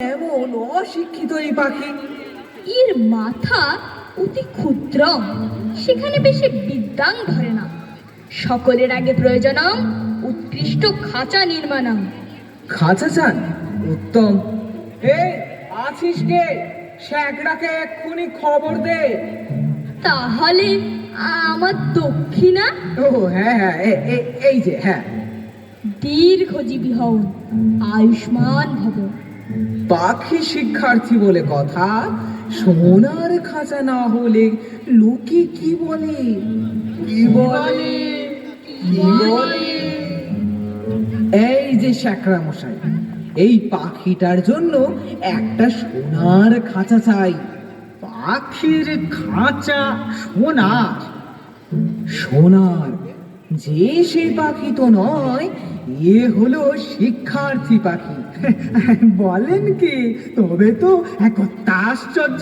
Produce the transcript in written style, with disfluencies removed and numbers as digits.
এমন অশিক্ষিত এই পাখি? এর মাথা অতি ক্ষুদ্রম, সেখানে বেশি বিদ্যাং ধরে না। সকলের আগে প্রয়োজনম উৎকৃষ্ট খাঁচা নির্মাণম। খাঁচা চান? উত্তম। এই আছিস কে? শ্যাকড়াকে এক্ষুনি খবর দে। তাহলে আমার দক্ষিণা? ও হ্যাঁ হ্যাঁ, এই যে হ্যাঁ। দীর্ঘজীবী হও, আয়ুষ্মান ভব। পাখি শিক্ষার্থী বলে কথা, সোনার খাঁচা না হলে লোকে কি বলে? কি বলে? কি বলে? এই যে শ্যাকরা মশাই, এই পাখিটার জন্য একটা সোনার খাঁচা চাই। পাখির খাঁচা সোনার? সোনার? যে সেই পাখি তো নয়, এ হলো শিক্ষার্থী পাখি। বলেন কি? তবে তো এক আশ্চর্য